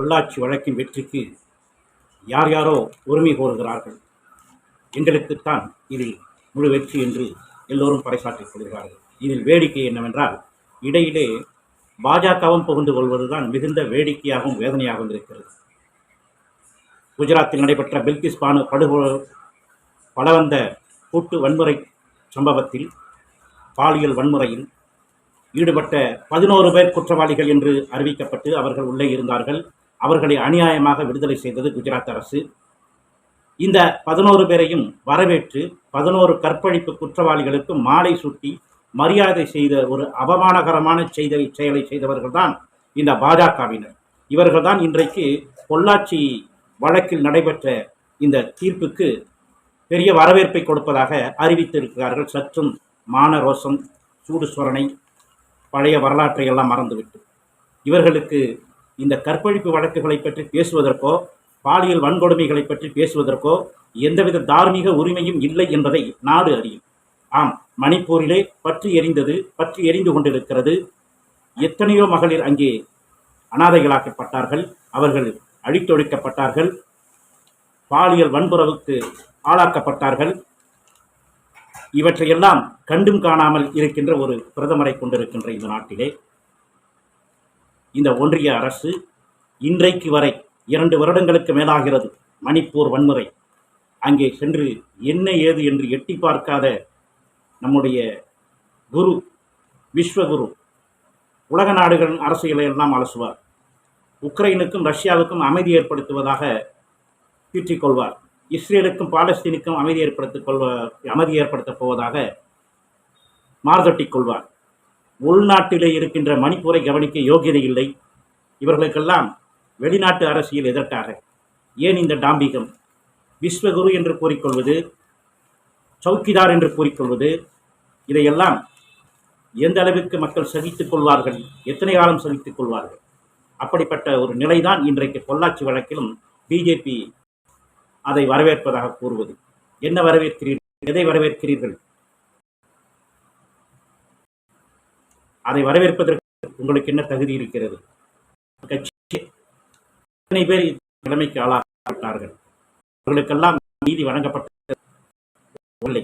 பொள்ளாச்சி வழக்கின் வெற்றிக்கு யார் யாரோ உரிமை கோருகிறார்கள். எங்களுக்குத்தான் இதில் முழு வெற்றி என்று எல்லோரும் பறைசாற்றிக் கொள்கிறார்கள். இதில் வேடிக்கை என்னவென்றால், இடையிலே பாஜகவும் புகுந்து கொள்வதுதான் மிகுந்த வேடிக்கையாகவும் வேதனையாகவும் இருக்கிறது. குஜராத்தில் நடைபெற்ற பில்கிஸ் பானு பலவந்த கூட்டு வன்முறை சம்பவத்தில், பாலியல் வன்முறையில் ஈடுபட்ட 11 பேர் குற்றவாளிகள் என்று அறிவிக்கப்பட்டு அவர்கள் உள்ளே இருந்தார்கள். அவர்களை அநியாயமாக விடுதலை செய்தது குஜராத் அரசு. இந்த 11 பேரையும் வரவேற்று 11 கற்பழிப்பு குற்றவாளிகளுக்கு மாலை சூட்டி மரியாதை செய்த ஒரு அவமானகரமான செயலை செய்தவர்கள்தான் இந்த பாஜகவினர். இவர்கள்தான் இன்றைக்கு பொள்ளாச்சி வழக்கில் நடைபெற்ற இந்த தீர்ப்புக்கு பெரிய வரவேற்பை கொடுப்பதாக அறிவித்திருக்கிறார்கள். சற்றும் மான ரோசம், சூடு சொரணை, பழைய வரலாற்றை எல்லாம் மறந்துவிட்டு இவர்களுக்கு இந்த கற்பழிப்பு வழக்குகளை பற்றி பேசுவதற்கோ பாலியல் வன்கொடுமைகளை பற்றி பேசுவதற்கோ எந்தவித தார்மீக உரிமையும் இல்லை என்பதை நாடு அறியும். ஆம், மணிப்பூரிலே பற்றி எரிந்து கொண்டிருக்கிறது. எத்தனையோ மகளிர் அங்கே அனாதைகளாக்கப்பட்டார்கள், அவர்கள் அழித்தொழிக்கப்பட்டார்கள், பாலியல் வன்புறவுக்கு ஆளாக்கப்பட்டார்கள். இவற்றையெல்லாம் கண்டும் காணாமல் இருக்கின்ற ஒரு பிரதமரை கொண்டிருக்கின்ற இந்த நாட்டிலே இந்த ஒன்றிய அரசு இன்றைக்கு வரை 2 வருடங்களுக்கு மேலாகிறது மணிப்பூர் வன்முறை. அங்கே சென்று என்ன ஏது என்று எட்டி பார்க்காத நம்முடைய குரு, விஸ்வகுரு, உலக நாடுகளின் அரசியலை எல்லாம் அலசுவார். உக்ரைனுக்கும் ரஷ்யாவுக்கும் அமைதி ஏற்படுத்துவதாக பீற்றிக்கொள்வார். இஸ்ரேலுக்கும் பாலஸ்தீனுக்கும் அமைதி ஏற்படுத்தப் போவதாக மார்தட்டிக் கொள்வார். உள்நாட்டிலே இருக்கின்ற மணிப்பூரை கவனிக்க யோகியதை இல்லை. இவர்களுக்கெல்லாம் வெளிநாட்டு அரசியல் எதற்காக? ஏன் இந்த டாம்பிகம்? விஸ்வகுரு என்று கூறிக்கொள்வது, சௌக்கிதார் என்று கூறிக்கொள்வது, இதையெல்லாம் எந்த அளவிற்கு மக்கள் சகித்துக் கொள்வார்கள்? எத்தனை காலம் சகித்துக் கொள்வார்கள்? அப்படிப்பட்ட ஒரு நிலைதான் இன்றைக்கு பொள்ளாச்சி வழக்கிலும் பிஜேபி அதை வரவேற்பதாக கூறுவது. என்ன வரவேற்கிறீர்கள்? எதை வரவேற்கிறீர்கள்? அதை வரவேற்பதற்கு உங்களுக்கு என்ன தகுதி இருக்கிறது? கட்சி எத்தனை பேர் நிலைமைக்கு ஆளாக்கப்பட்டார்கள்? அவர்களுக்கெல்லாம் நீதி வழங்கப்பட்டதில்லை.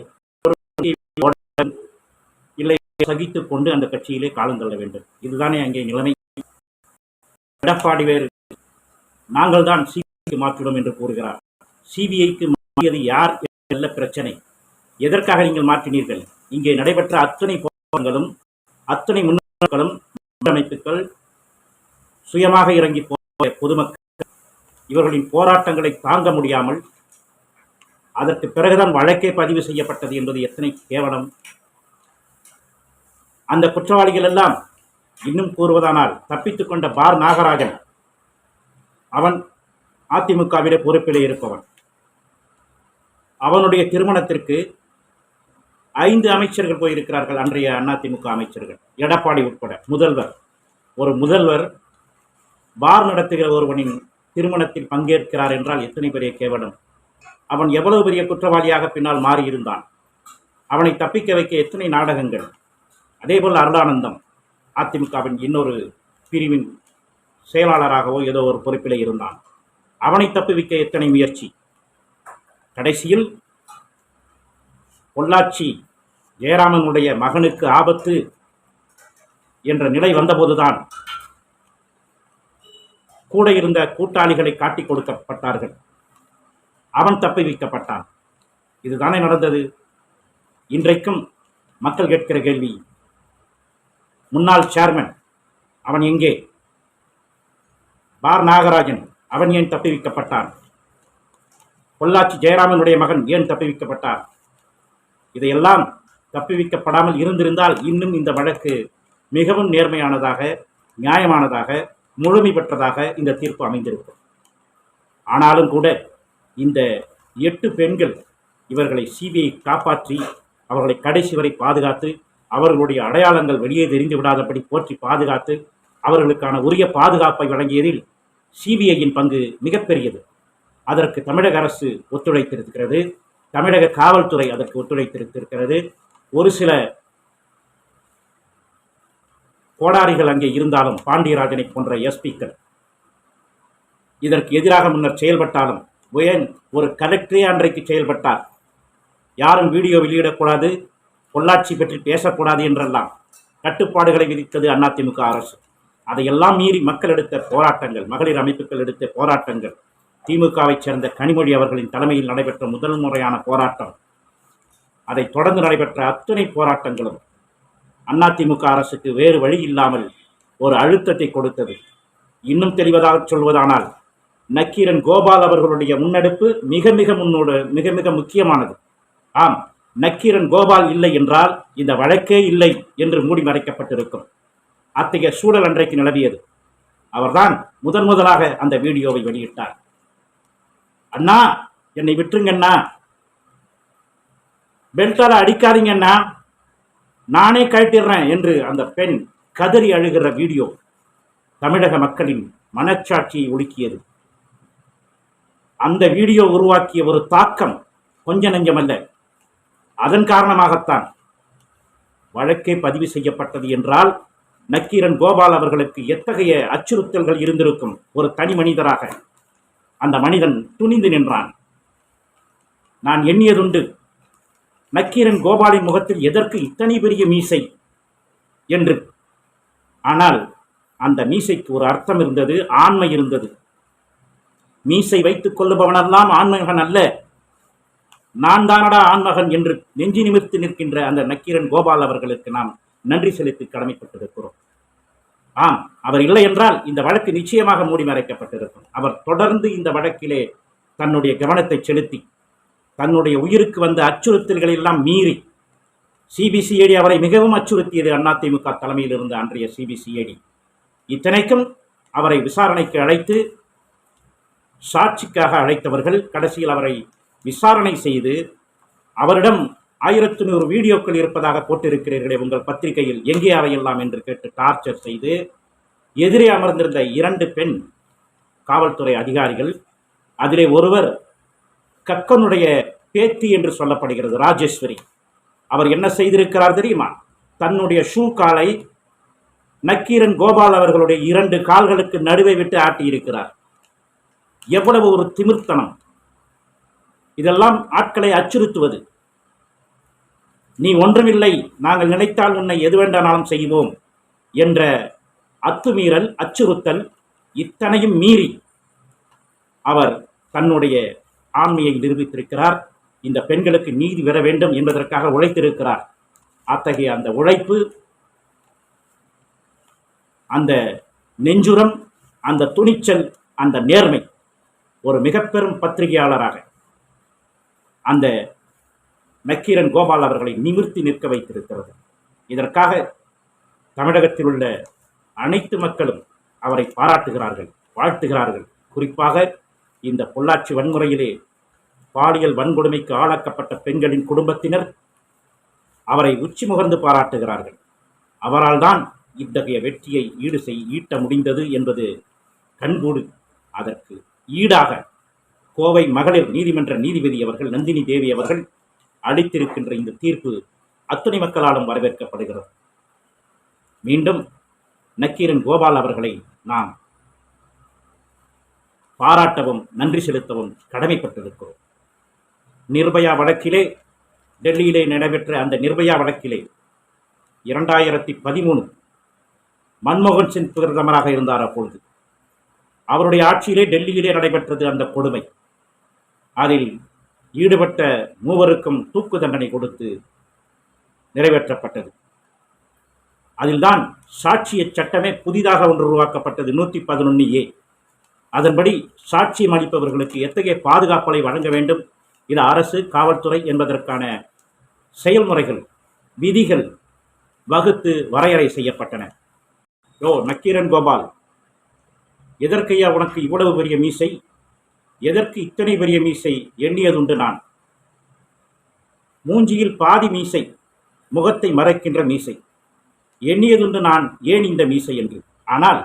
இல்லை, சகித்துக் கொண்டு அந்த கட்சியிலே காலந்தள்ள வேண்டும். இதுதானே அங்கே நிலைமை. எடப்பாடி வேறு நாங்கள் தான் சிபிஐக்கு மாற்றிடும் என்று கூறுகிறார். சிபிஐக்கு மாற்றியது யார் என்ற பிரச்சனை. எதற்காக நீங்கள் மாற்றினீர்கள்? இங்கே நடைபெற்ற அத்தனை போராட்டங்களும் அத்தனை முன்னேற்றங்களும் அமைப்புகள், சுயமாக இறங்கி போய பொதுமக்கள், இவர்களின் போராட்டங்களை தாங்க முடியாமல் அதற்கு பிறகுதான் வழக்கே பதிவு செய்யப்பட்டது என்பது எத்தனை கேவலம். அந்த குற்றவாளிகள் எல்லாம் இன்னும் கூறுவதானால் தப்பித்துக் கொண்ட பார் நாகராஜன், அவன் அதிமுகவிலே பொறுப்பிலே இருப்பவன். அவனுடைய திருமணத்திற்கு 5 அமைச்சர்கள் போயிருக்கிறார்கள், அன்றைய அதிமுக அமைச்சர்கள், எடப்பாடி உட்பட. ஒரு முதல்வர் பார் நடத்துகிற ஒருவனின் திருமணத்தில் பங்கேற்கிறார் என்றால் எத்தனை பெரிய கேவலம். அவன் எவ்வளவு பெரிய குற்றவாளியாக பின்னால் மாறியிருந்தான். அவனை தப்பிக்க வைக்க எத்தனை நாடகங்கள். அதேபோல் அருளானந்தம் அதிமுகவின் இன்னொரு பிரிவின் செயலாளராகவோ ஏதோ ஒரு பொறுப்பிலே இருந்தான். அவனை தப்புவிக்க எத்தனை முயற்சி. கடைசியில் பொள்ளாச்சி ஜெயராமனுடைய மகனுக்கு ஆபத்து என்ற நிலை வந்தபோதுதான் கூட இருந்த கூட்டாளிகளை காட்டிக் கொடுக்கப்பட்டார்கள். அவன் தப்புவிக்கப்பட்டான். இதுதானே நடந்தது. இன்றைக்கும் மக்கள் கேட்கிற கேள்வி, முன்னாள் சேர்மன் அவன் எங்கே? பார் நாகராஜன் அவன் ஏன் தப்புவிக்கப்பட்டான்? பொள்ளாச்சி ஜெயராமனுடைய மகன் ஏன் தப்புவிக்கப்பட்டார்? இதையெல்லாம் தப்புவிக்கப்படாமல் இருந்திருந்தால் இன்னும் இந்த வழக்கு மிகவும் நேர்மையானதாக, நியாயமானதாக, முழுமை பெற்றதாக இந்த தீர்ப்பு அமைந்திருக்கும். ஆனாலும் கூட இந்த 8 பெண்கள், இவர்களை சிபிஐ காப்பாற்றி அவர்களை கடைசி வரை பாதுகாத்து, அவர்களுடைய அடையாளங்கள் வெளியே தெரிந்து விடாதபடி போற்றி பாதுகாத்து அவர்களுக்கான உரிய பாதுகாப்பை வழங்கியதில் சிபிஐயின் பங்கு மிகப்பெரியது. அதற்கு தமிழக அரசு ஒத்துழைத்திருக்கிறது. தமிழக காவல்துறை அதற்கு ஒத்துழைத்திருக்கிறது. ஒரு சில கோடாரிகள் அங்கே இருந்தாலும், பாண்டியராஜனை போன்ற எஸ்பிக்கள், இதற்கு எதிராக முன்னர் செயல்பட்டாலும் ஏன் ஒரு கலெக்டரே அன்றைக்கு செயல்பட்டார். யாரும் வீடியோ வெளியிடக்கூடாது, பொள்ளாச்சி பற்றி பேசக்கூடாது என்றெல்லாம் கட்டுப்பாடுகளை விதித்தது அதிமுக அரசு. அதையெல்லாம் மீறி மக்கள் எடுத்த போராட்டங்கள், மகளிர் அமைப்புகள் எடுத்த போராட்டங்கள், திமுகவைச் சேர்ந்த கனிமொழி அவர்களின் தலைமையில் நடைபெற்ற முதல் முறையான போராட்டம், அதை தொடர்ந்து நடைபெற்ற அத்தனை போராட்டங்களும் அதிமுக அரசுக்கு வேறு வழி இல்லாமல் ஒரு அழுத்தத்தை கொடுத்தது. இன்னும் தெளிவதாக சொல்வதானால், நக்கீரன் கோபால் அவர்களுடைய முன்னெடுப்பு மிக மிக முக்கியமானது. ஆம், நக்கீரன் கோபால் இல்லை என்றால் இந்த வழக்கே இல்லை என்று மூடி மறைக்கப்பட்டிருக்கும். அத்தகைய சூழல் அன்றைக்கு நிலவியது. அவர்தான் முதலாக அந்த வீடியோவை வெளியிட்டார். அண்ணா, என்னை விட்டுருங்கண்ணா, பெல்ட்டால அடிக்காதீங்கண்ணா, நானே கழட்டிடுறேன் என்று அந்த பெண் கதறி அழுகிற வீடியோ தமிழக மக்களின் மனச்சாட்சியை ஒடுக்கியது. அந்த வீடியோ உருவாக்கிய ஒரு தாக்கம் கொஞ்ச நெஞ்சமல்ல. அதன் காரணமாகத்தான் வழக்கே பதிவு செய்யப்பட்டது என்றால் நக்கீரன் கோபால் அவர்களுக்கு எத்தகைய அச்சுறுத்தல்கள் இருந்திருக்கும். ஒரு தனி மனிதராக அந்த மனிதன் துணிந்து நின்றான். நான் எண்ணியதுண்டு, நக்கீரன் கோபாலின் முகத்தில் எதற்கு இத்தனை பெரிய மீசை என்று. ஆனால் அந்த மீசைக்கு ஒரு அர்த்தம் இருந்தது, ஆண்மை இருந்தது. மீசை வைத்துக் கொள்ளுபவனெல்லாம் ஆண்மகன் அல்ல, நான் தானடா ஆண்மகன் என்று நெஞ்சி நிமிர்த்து நிற்கின்ற அந்த நக்கீரன் கோபால் அவர்களுக்கு நாம் நன்றி செலுத்தி கடமைப்பட்டிருக்கிறோம். ஆம், அவர் இல்லை என்றால் இந்த வழக்கு நிச்சயமாக மூடி மறைக்கப்பட்டிருக்கும். அவர் தொடர்ந்து இந்த வழக்கிலே தன்னுடைய கவனத்தை செலுத்தி தன்னுடைய உயிருக்கு வந்த அச்சுறுத்தல்களை எல்லாம் மீறி, சிபிசிஐடி அவரை மிகவும் அச்சுறுத்தியது. அதிமுக தலைமையில் இருந்த அன்றைய சிபிசிஐடி இத்தனைக்கும் அவரை விசாரணைக்கு அழைத்து, சாட்சிக்காக அழைத்தவர்கள் கடைசியில் அவரை விசாரணை செய்து, அவரிடம் 1100 வீடியோக்கள் இருப்பதாக போட்டிருக்கிறீர்களே உங்கள் பத்திரிகையில், எங்கே அவையெல்லாம் என்று கேட்டு டார்ச்சர் செய்து, எதிரே அமர்ந்திருந்த 2 பெண் காவல்துறை அதிகாரிகள், அதிலே ஒருவர் கக்கனுடைய பேத்தி என்று சொல்லப்படுகிறது, ராஜேஸ்வரி. அவர் என்ன செய்திருக்கிறார் தெரியுமா? தன்னுடைய ஷூ காலை நக்கீரன் கோபால் அவர்களுடைய 2 கால்களுக்கு நடுவே விட்டு ஆட்டியிருக்கிறார். எவ்வளவு ஒரு திமிர்த்தனம்! இதெல்லாம் ஆட்களை அச்சுறுத்துவது. நீ ஒன்றுமில்லை, நாங்கள் நினைத்தால் உன்னை எது வேண்டானாலும் செய்வோம் என்ற அத்துமீறல், அச்சுறுத்தல், இத்தனையும் மீறி அவர் தன்னுடைய ஆண்மையை நிரூபித்திருக்கிறார். இந்த பெண்களுக்கு நீதி பெற வேண்டும் என்பதற்காக உழைத்திருக்கிறார். அத்தகைய அந்த உழைப்பு, அந்த நெஞ்சுரம், அந்த துணிச்சல், அந்த நேர்மை ஒரு மிக பெரும் பத்திரிகையாளராக அந்த நக்கீரன் கோபால் அவர்களை நிமிர்த்தி நிற்க வைத்திருக்கிறது. இதற்காக தமிழகத்தில் உள்ள அனைத்து மக்களும் அவரை பாராட்டுகிறார்கள், வாழ்த்துகிறார்கள். குறிப்பாக இந்த பொள்ளாச்சி வன்முறையிலே பாலியல் வன்கொடுமைக்கு ஆளாக்கப்பட்ட பெண்களின் குடும்பத்தினர் அவரை உச்சி முகர்ந்து பாராட்டுகிறார்கள். அவரால் தான் இத்தகைய வெற்றியை ஈட்ட முடிந்தது என்பது கண்கூடு. அதற்கு ஈடாக கோவை மகளிர் நீதிமன்ற நீதிபதி அவர்கள், நந்தினி தேவி அவர்கள் அளித்திருக்கின்ற இந்த தீர்ப்பு அத்தனை மக்களாலும் வரவேற்கப்படுகிறது. மீண்டும் நக்கீரன் கோபால் அவர்களை நாம் பாராட்டவும் நன்றி செலுத்தவும் கடமைப்பட்டிருக்கிறோம். நிர்பயா வழக்கிலே, டெல்லியிலே நடைபெற்ற அந்த நிர்பயா வழக்கிலே 2013 மன்மோகன் சிங் பிரதமராக இருந்தார். அப்பொழுது அவருடைய ஆட்சியிலே டெல்லியிலே நடைபெற்றது அந்த கொடுமை. அதில் ஈடுபட்ட 3 தூக்கு தண்டனை கொடுத்து நிறைவேற்றப்பட்டது. அதில்தான் சாட்சிய சட்டமே புதிதாக ஒன்று உருவாக்கப்பட்டது, 111A. அதன்படி சாட்சியம் அளிப்பவர்களுக்கு எத்தகைய பாதுகாப்பை வழங்க வேண்டும், இது அரசு, காவல்துறை என்பதற்கான செயல்முறைகள், விதிகள் வகுத்து வரையறை செய்யப்பட்டன. நக்கீரன் கோபால், எதற்கையா உனக்கு இவ்வளவு பெரிய மீசை? எதற்கு இத்தனை பெரிய மீசை? எண்ணியதுண்டு நான். மூஞ்சியில் பாதி மீசை, முகத்தை மறைக்கின்ற மீசை. எண்ணியதுண்டு நான் ஏன் இந்த மீசை என்று. ஆனால்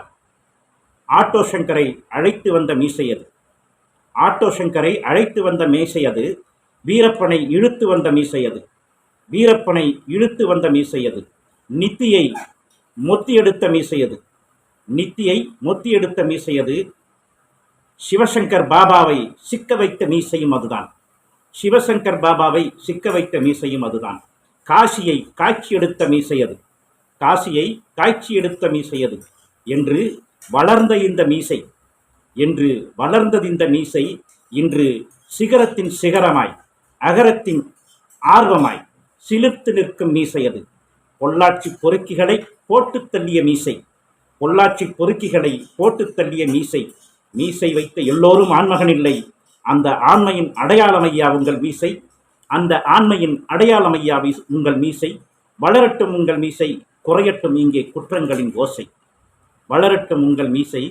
ஆட்டோ சங்கரை அழைத்து வந்த மீசை அது. ஆட்டோ சங்கரை அழைத்து வந்த மீசை அது. வீரப்பனை இழுத்து வந்த மீசை அது. வீரப்பனை இழுத்து வந்த மீசை அது. நித்தியை மொத்தி எடுத்த மீசை அது. நித்தியை மொத்தி எடுத்த மீசை அது. சிவசங்கர் பாபாவை சிக்க வைத்த மீசையும் அதுதான். சிவசங்கர் பாபாவை சிக்க வைத்த மீசையும் அதுதான். காசியை காட்சி எடுத்த மீசை அது. காசியை காட்சி எடுத்த மீசை அது. என்று வளர்ந்த இந்த மீசை, என்று வளர்ந்தது இந்த மீசை இன்று சிகரத்தின் சிகரமாய், அகரத்தின் ஆர்வமாய் சிலிர்த்து நிற்கும் மீசை அது. பொள்ளாச்சி பொறுக்கிகளை போட்டு தள்ளிய மீசை, பொள்ளாச்சி பொறுக்கிகளை போட்டு தள்ளிய மீசை. மீசை வைத்த எல்லோரும் ஆண்மகன் இல்லை. அந்த ஆண்மையின் அடையாளமையா உங்கள் மீசை. அந்த ஆண்மையின் அடையாளமையா உங்கள் மீசை. வளரட்டும் உங்கள் மீசை, குறையட்டும் இங்கே குற்றங்களின் ஓசை. வளரட்டும் உங்கள் மீசை,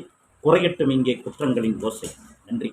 குறையட்டும் இங்கே குற்றங்களின் ஓசை. நன்றி.